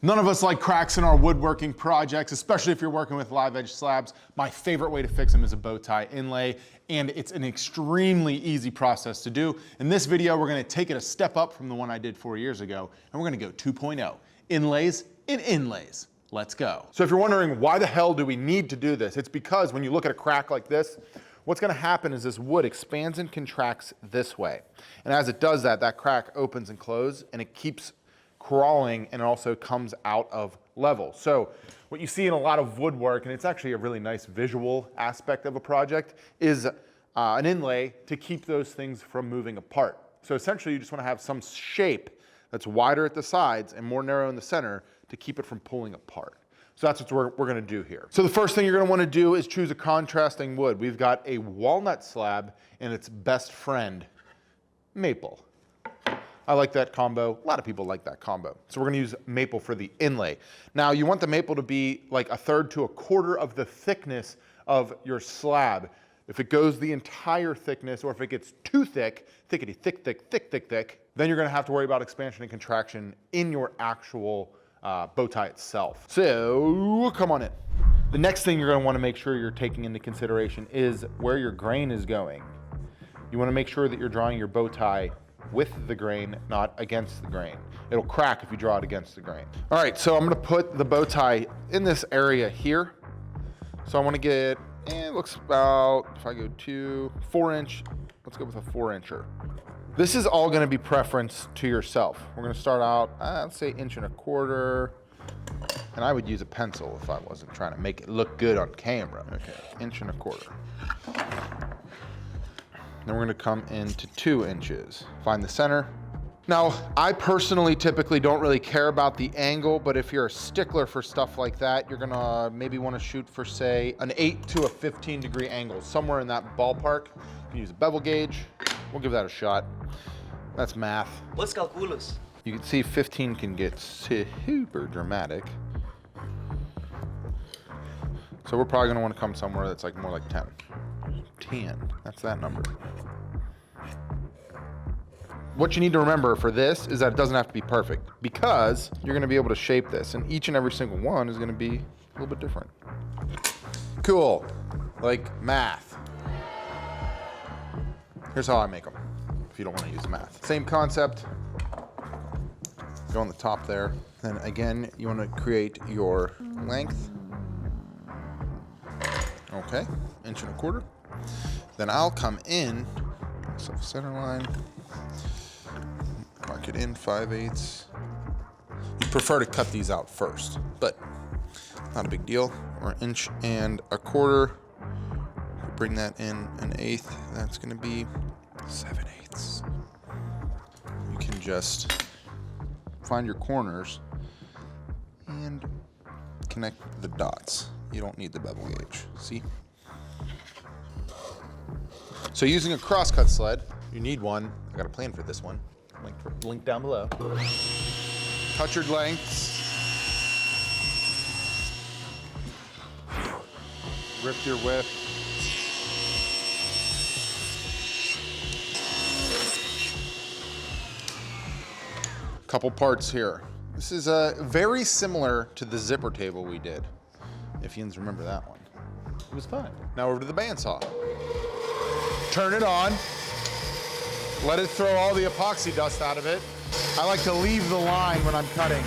None of us like cracks in our woodworking projects, especially if you're working with live edge slabs. My favorite way to fix them is a bow tie inlay, and it's an extremely easy process to do. In this video, we're gonna take it a step up from the one I did 4 years ago, and we're gonna go 2.0, inlays in inlays. Let's go. So if you're wondering why the hell do we need to do this, it's because when you look at a crack like this, what's gonna happen is this wood expands and contracts this way. And as it does that, that crack opens and closes, and it keeps crawling, and it also comes out of level. So what you see in a lot of woodwork, and it's actually a really nice visual aspect of a project, is an inlay to keep those things from moving apart. So essentially you just want to have some shape that's wider at the sides and more narrow in the center to keep it from pulling apart. So that's what we're going to do here. So the first thing you're going to want to do is choose a contrasting wood. We've got a walnut slab and its best friend, maple. I like that combo. A lot of people like that combo. So we're gonna use maple for the inlay. Now you want the maple to be like 1/3 to 1/4 of the thickness of your slab. If it goes the entire thickness, or if it gets too thick, thickety thick, then you're gonna have to worry about expansion and contraction in your actual bow tie itself. So come on in. The next thing you're gonna wanna make sure you're taking into consideration is where your grain is going. You wanna make sure that you're drawing your bow tie with the grain, not against the grain. It'll crack if you draw it against the grain. All right, so I'm gonna put the bow tie in this area here. So I wanna get, it looks about, if I go to 4-inch, let's go with a 4-incher. This is all gonna be preference to yourself. We're gonna start out, let's say 1.25 inches, and I would use a pencil if I wasn't trying to make it look good on camera. Okay, 1.25 inches. Then we're gonna come into 2 inches. Find the center. Now, I personally typically don't really care about the angle, but if you're a stickler for stuff like that, you're gonna maybe wanna shoot for, say, an 8 to a 15-degree angle, somewhere in that ballpark. You can use a bevel gauge. We'll give that a shot. That's math. What's calculus? You can see 15 can get super dramatic. So we're probably gonna wanna come somewhere that's like more like 10. 10, that's that number. What you need to remember for this is that it doesn't have to be perfect, because you're gonna be able to shape this, and each and every single one is gonna be a little bit different. Cool, like math. Here's how I make them, if you don't wanna use math. Same concept, go on the top there. Then again, you wanna create your length. Okay, 1.25 inches. Then I'll come in, myself a center line, mark it in 5/8. You prefer to cut these out first, but not a big deal. Or 1.25 inches. Bring that in 1/8, that's gonna be 7/8. You can just find your corners and connect the dots. You don't need the bevel gauge, see? So using a crosscut sled, you need one. I got a plan for this one. Link down below. Cut your lengths. Rip your width. Couple parts here. This is very similar to the zipper table we did, if you remember that one. It was fun. Now over to the bandsaw. Turn it on, let it throw all the epoxy dust out of it. I like to leave the line when I'm cutting.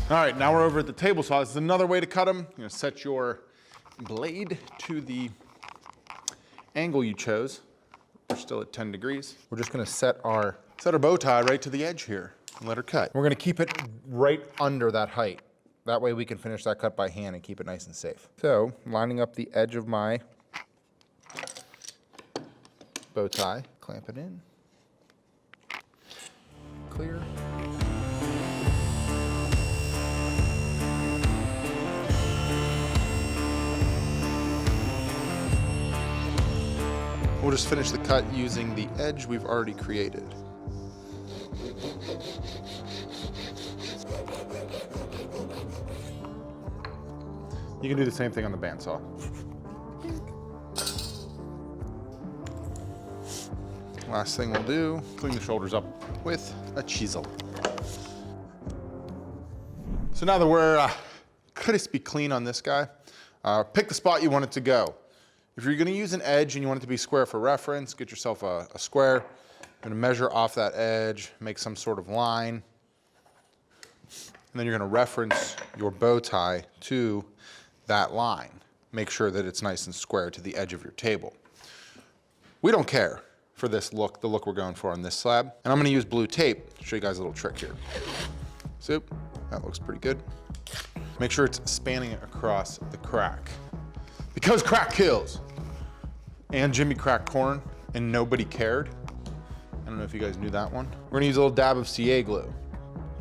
All right, now we're over at the table saw. This is another way to cut them. You're gonna set your blade to the angle you chose. We're still at 10 degrees. We're just gonna set our bow tie right to the edge here and let her cut. We're gonna keep it right under that height. That way we can finish that cut by hand and keep it nice and safe. So, lining up the edge of my bow tie, clamp it in, clear. We'll just finish the cut using the edge we've already created. You can do the same thing on the bandsaw. Last thing we'll do, clean the shoulders up with a chisel. So now that we're crispy clean on this guy, pick the spot you want it to go. If you're gonna use an edge and you want it to be square for reference, get yourself a square. You're gonna measure off that edge, make some sort of line, and then you're gonna reference your bow tie to that line. Make sure that it's nice and square to the edge of your table. We don't care for this look, the look we're going for on this slab. And I'm gonna use blue tape to show you guys a little trick here. So, that looks pretty good. Make sure it's spanning it across the crack. Because crack kills. And Jimmy cracked corn and nobody cared. I don't know if you guys knew that one. We're gonna use a little dab of CA glue.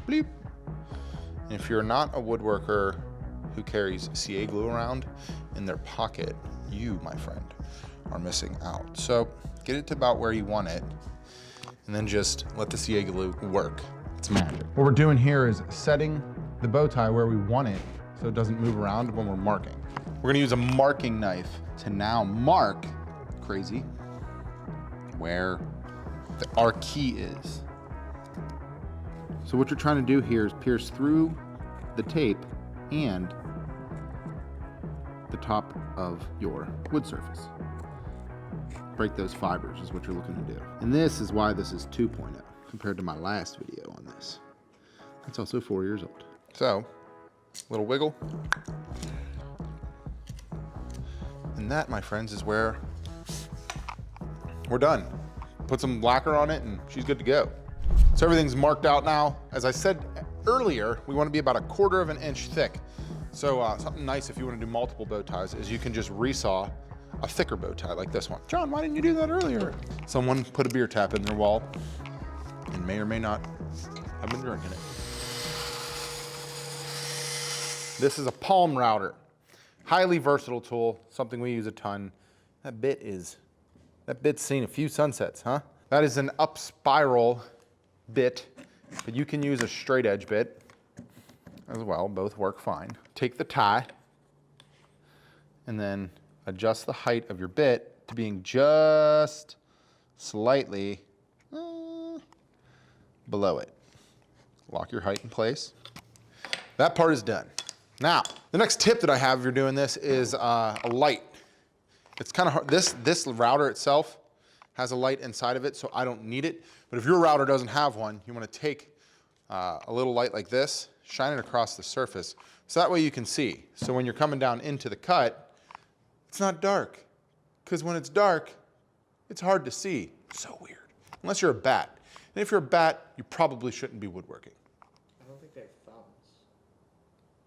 Bleep. And if you're not a woodworker who carries CA glue around in their pocket, you, my friend, are missing out. So get it to about where you want it, and then just let the CA glue work. It's magic. What we're doing here is setting the bow tie where we want it so it doesn't move around when we're marking. We're gonna use a marking knife to now mark, crazy, where our key is. So what you're trying to do here is pierce through the tape and the top of your wood surface. Break those fibers is what you're looking to do. And this is why this is 2.0 compared to my last video on this. It's also 4 years old. So, little wiggle. And that, my friends, is where we're done. Put some lacquer on it and she's good to go. So everything's marked out now. As I said earlier, we want to be about 1/4 inch thick. So something nice if you want to do multiple bow ties is you can just resaw a thicker bow tie like this one. John, why didn't you do that earlier? Someone put a beer tap in their wall and may or may not have been drinking it. This is a palm router. Highly versatile tool, something we use a ton. That bit's seen a few sunsets, huh? That is an up spiral bit, but you can use a straight edge bit as well. Both work fine. Take the tie and then adjust the height of your bit to being just slightly below it. Lock your height in place. That part is done. Now, the next tip that I have if you're doing this is a light. It's kind of hard. This router itself has a light inside of it, so I don't need it. But if your router doesn't have one, you want to take a little light like this, shine it across the surface, so that way you can see. So when you're coming down into the cut, it's not dark. Because when it's dark, it's hard to see. So weird. Unless you're a bat. And if you're a bat, you probably shouldn't be woodworking. I don't think they have thumbs.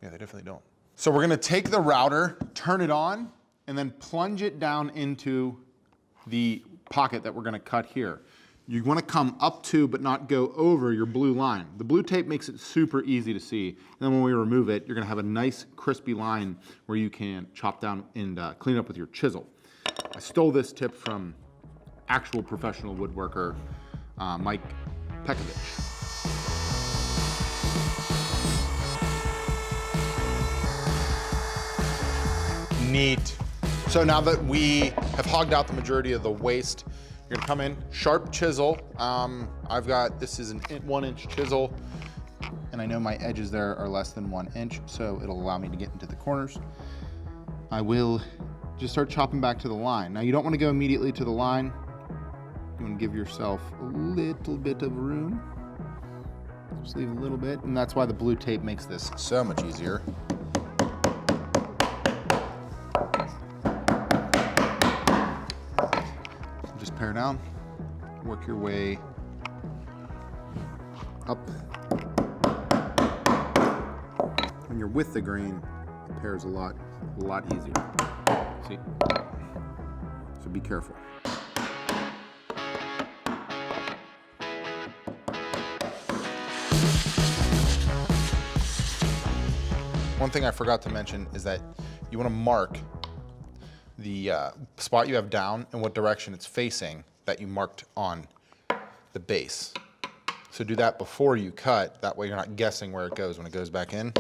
Yeah, they definitely don't. So we're gonna take the router, turn it on, and then plunge it down into the pocket that we're gonna cut here. You wanna come up to, but not go over your blue line. The blue tape makes it super easy to see. And then when we remove it, you're gonna have a nice crispy line where you can chop down and clean it up with your chisel. I stole this tip from actual professional woodworker, Mike Pekovich. Neat. So now that we have hogged out the majority of the waste, you're gonna come in, sharp chisel. I've got, this is an 1 inch chisel, and I know my edges there are less than 1 inch, so it'll allow me to get into the corners. I will just start chopping back to the line. Now you don't wanna go immediately to the line. You wanna give yourself a little bit of room. Just leave a little bit, and that's why the blue tape makes this so much easier. Just pare down, work your way up. When you're with the grain, it pairs a lot easier. See? So be careful. One thing I forgot to mention is that you want to mark the spot you have down and what direction it's facing that you marked on the base. So do that before you cut, that way you're not guessing where it goes when it goes back in.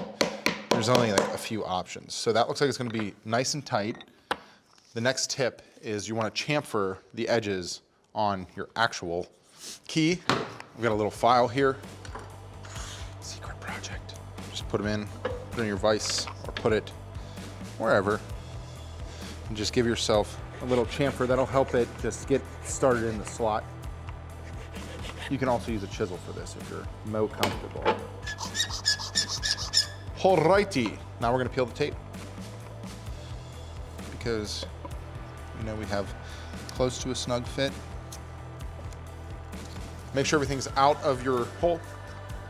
There's only like a few options. So that looks like it's gonna be nice and tight. The next tip is you wanna chamfer the edges on your actual key. We've got a little file here. Secret project. Just put them in, put it in your vise, or put it wherever. And just give yourself a little chamfer that'll help it just get started in the slot. You can also use a chisel for this if you're more comfortable. Alrighty, now we're gonna peel the tape because you know we have close to a snug fit. Make sure everything's out of your hole.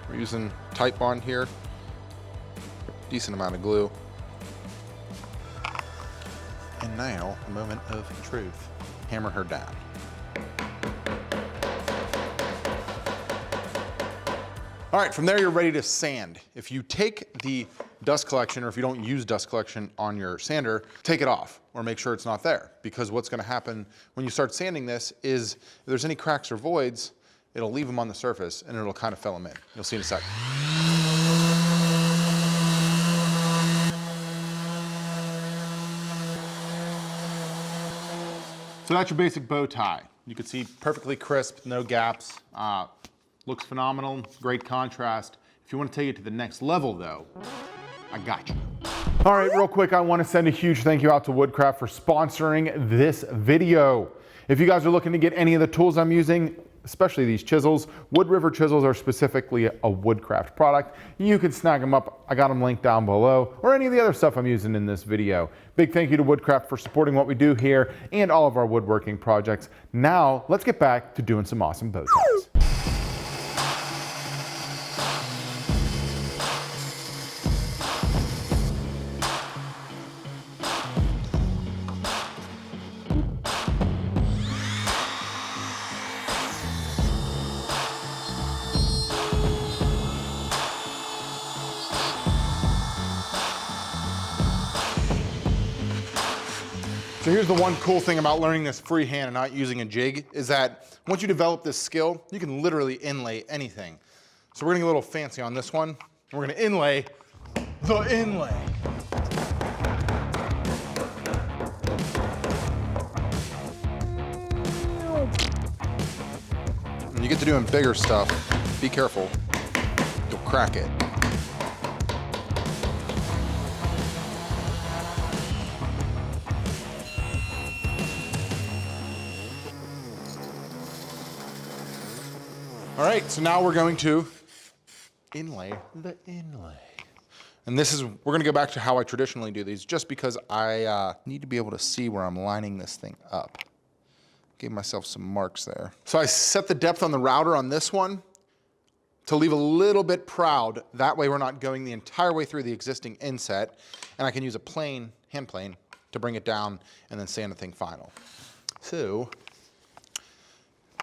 We're using Tight Bond here. Decent amount of glue. And now, a moment of truth. Hammer her down. All right, from there you're ready to sand. If you take the dust collection, or if you don't use dust collection on your sander, take it off or make sure it's not there. Because what's gonna happen when you start sanding this is if there's any cracks or voids, it'll leave them on the surface and it'll kind of fill them in. You'll see in a second. So that's your basic bow tie. You can see perfectly crisp, no gaps. Looks phenomenal, great contrast. If you want to take it to the next level though, I got you. All right, real quick, I want to send a huge thank you out to Woodcraft for sponsoring this video. If you guys are looking to get any of the tools I'm using, especially these chisels, Wood River chisels are specifically a Woodcraft product. You can snag them up. I got them linked down below, or any of the other stuff I'm using in this video. Big thank you to Woodcraft for supporting what we do here and all of our woodworking projects. Now, let's get back to doing some awesome bow ties. So here's the one cool thing about learning this freehand and not using a jig is that once you develop this skill, you can literally inlay anything. So we're gonna get a little fancy on this one. We're gonna inlay the inlay. When you get to doing bigger stuff, be careful, you'll crack it. All right, so now we're going to inlay the inlay. And this is, we're gonna go back to how I traditionally do these just because I need to be able to see where I'm lining this thing up. Gave myself some marks there. So I set the depth on the router on this one to leave a little bit proud. That way we're not going the entire way through the existing inset, and I can use a plane, hand plane, to bring it down and then sand the thing final. So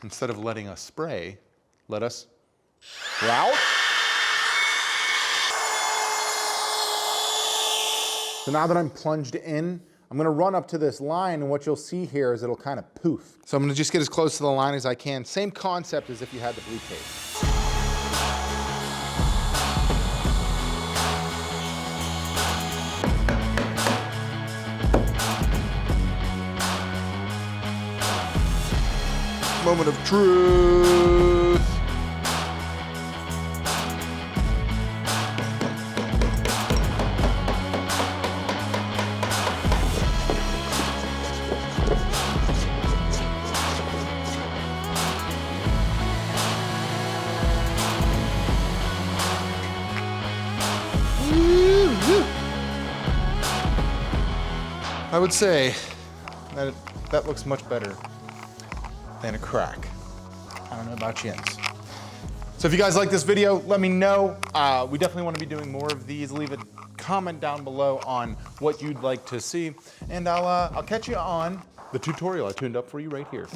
instead of letting us spray, let us route. So now that I'm plunged in, I'm gonna run up to this line, and what you'll see here is it'll kind of poof. So I'm gonna just get as close to the line as I can. Same concept as if you had the blue tape. Moment of truth. I would say that that looks much better than a crack. I don't know about you. So if you guys like this video, let me know. We definitely want to be doing more of these. Leave a comment down below on what you'd like to see, and I'll catch you on the tutorial I tuned up for you right here.